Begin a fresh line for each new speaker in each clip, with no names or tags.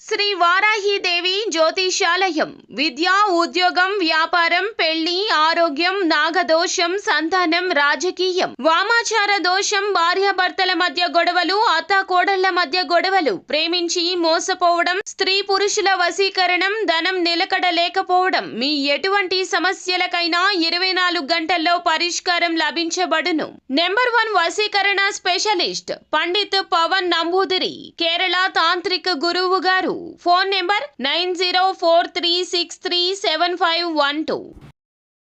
శ్రీ వారాహిదేవి జ్యోతిషాలయం విద్య, ఉద్యోగం, వ్యాపారం, పెళ్లి, ఆరోగ్యం, నాగదోషం, సంతానం, రాజకీయం, వామాచార దోషం, భార్యాభర్తల మధ్య గొడవలు, అత్తాకోడళ్ల మధ్య గొడవలు, ప్రేమించి మోసపోవడం, స్త్రీ పురుషుల వశీకరణం, ధనం నిలకడ లేకపోవడం, మీ ఎటువంటి సమస్యలకైనా 24 గంటల్లో పరిష్కారం లభించబడును. నెంబర్ 1 వశీకరణ స్పెషలిస్ట్ పండిత్ పవన్ నంబూదిరి, కేరళ తాంత్రిక గురువు గారు. Phone number 9043637512.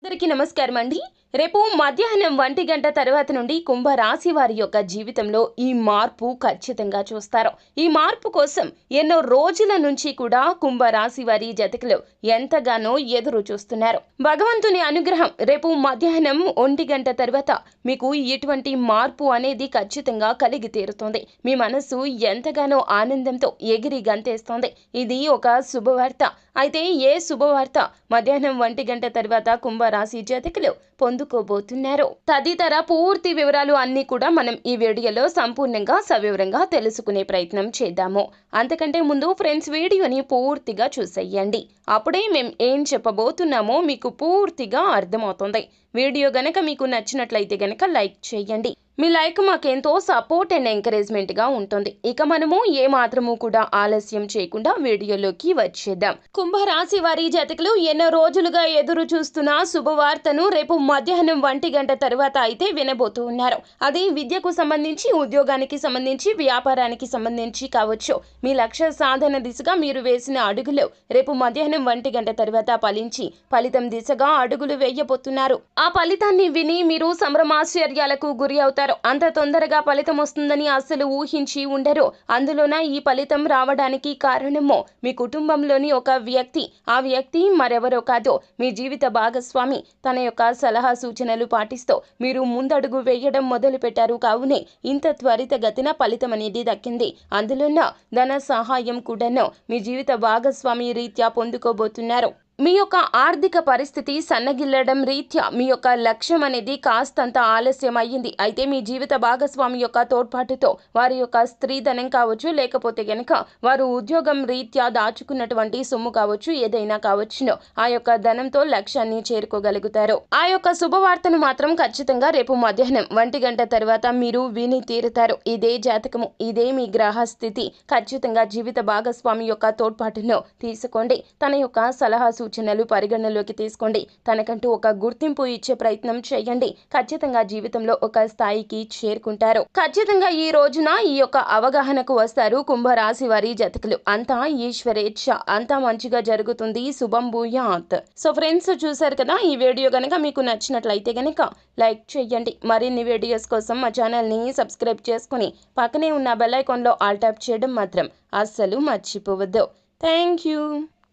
అందరికీ నమస్కారం అండి. రేపు మధ్యాహ్నం 1 గంట తర్వాత నుండి కుంభరాశి వారి యొక్క జీవితంలో ఈ మార్పు ఖచ్చితంగా చూస్తారు. ఈ మార్పు కోసం ఎన్నో రోజుల నుంచి కూడా కుంభరాశి వారి జాతకులు ఎంతగానో ఎదురు చూస్తున్నారు. భగవంతుని అనుగ్రహం రేపు మధ్యాహ్నం 1 గంట తర్వాత మీకు ఇటువంటి మార్పు అనేది ఖచ్చితంగా కలిగి తీరుతుంది. మీ మనసు ఎంతగానో ఆనందంతో ఎగిరి గంతేస్తోంది. ఇది ఒక శుభవార్త. అయితే ఏ శుభవార్త మధ్యాహ్నం 1 గంట తర్వాత కుంభరాశి జాతకులు పొందుకోబోతున్నారు తదితర పూర్తి వివరాలు అన్ని కూడా మనం ఈ వీడియోలో సంపూర్ణంగా సవివరంగా తెలుసుకునే ప్రయత్నం చేద్దాము. అంతకంటే ముందు ఫ్రెండ్స్ వీడియోని పూర్తిగా చూసేయండి. అప్పుడే మేము ఏం చెప్పబోతున్నామో మీకు పూర్తిగా అర్థమవుతుంది. వీడియో గనక మీకు నచ్చినట్లయితే గనక లైక్ చేయండి. మీ లైక్ మాకెంతో సపోర్ట్ అండ్ ఎంకరేజ్మెంట్ గా ఉంటుంది. ఇక మనము ఏ మాత్రము కూడా ఆలస్యం చేయకుండా వీడియోలోకి వచ్చేద్దాం. కుంభరాశి వారి జాతకులు ఎన్నో రోజులుగా ఎదురు చూస్తున్న శుభవార్తను రేపు మధ్యాహ్నం 1 గంట తర్వాత అయితే వినబోతూ ఉన్నారు. అది విద్యకు సంబంధించి, ఉద్యోగానికి సంబంధించి, వ్యాపారానికి సంబంధించి కావచ్చు. మీ లక్ష్య సాధన దిశగా మీరు వేసిన అడుగులు రేపు మధ్యాహ్నం 1 గంట తర్వాత ఫలించి ఫలితం దిశగా అడుగులు వేయబోతున్నారు. ఆ ఫలితాన్ని విని మీరు సంభ్రమాశ్చర్యాలకు గురి అవుతారు. అంత తొందరగా ఫలితం వస్తుందని అస్సలు ఊహించి ఉండరు. అందులోన ఈ ఫలితం రావడానికి కారణమో మీ కుటుంబంలోని ఒక వ్యక్తి. ఆ వ్యక్తి మరెవరో కాదు, మీ జీవిత భాగస్వామి. తన యొక్క సలహా సూచనలు పాటిస్తూ మీరు ముందడుగు వేయడం మొదలు పెట్టారు. కావునే ఇంత త్వరితగతిన ఫలితం అనేది దక్కింది. అందులోన ధన సహాయం కూడాను మీ జీవిత భాగస్వామి రీత్యా పొందుకోబోతున్నారు. మీ యొక్క ఆర్థిక పరిస్థితి సన్నగిల్లడం రీత్యా మీ యొక్క లక్ష్యం అనేది కాస్తంత ఆలస్యం అయ్యింది. అయితే మీ జీవిత భాగస్వామి యొక్క తోడ్పాటుతో వారి యొక్క స్త్రీధనం కావచ్చు, లేకపోతే గనక వారు ఉద్యోగం రీత్యా దాచుకున్నటువంటి సొమ్ము కావచ్చు, ఏదైనా కావచ్చును, ఆ యొక్క ధనంతో లక్ష్యాన్ని చేరుకోగలుగుతారు. ఆ యొక్క శుభవార్తను మాత్రం ఖచ్చితంగా రేపు మధ్యాహ్నం 1 గంట తర్వాత మీరు విని తీరుతారు. ఇదే జాతకము, ఇదే మీ గ్రహ స్థితి. ఖచ్చితంగా జీవిత భాగస్వామి యొక్క తోడ్పాటును తీసుకోండి. తన యొక్క సలహా సూచనలు పరిగణలోకి తీసుకోండి. తనకంటూ ఒక గుర్తింపు ఇచ్చే ప్రయత్నం చేయండి. ఖచ్చితంగా జీవితంలో ఒక స్థాయికి చేరుకుంటారు. ఖచ్చితంగా ఈ రోజున ఈ యొక్క అవగాహనకు వస్తారు కుంభరాశి వారి జాతకులు. అంతా ఈశ్వరేచ్ఛ, అంతా మంచిగా జరుగుతుంది. శుభం భూయాత్. సో ఫ్రెండ్స్, చూసారు కదా, ఈ వీడియో గనక మీకు నచ్చినట్లయితే గనక లైక్ చేయండి. మరిన్ని వీడియోస్ కోసం మా ఛానల్ని సబ్స్క్రైబ్ చేసుకుని పక్కనే ఉన్న బెల్ ఐకాన్లో ఆల్ ట్యాప్ చేయడం మాత్రం అస్సలు మర్చిపోవద్దు. Thank you.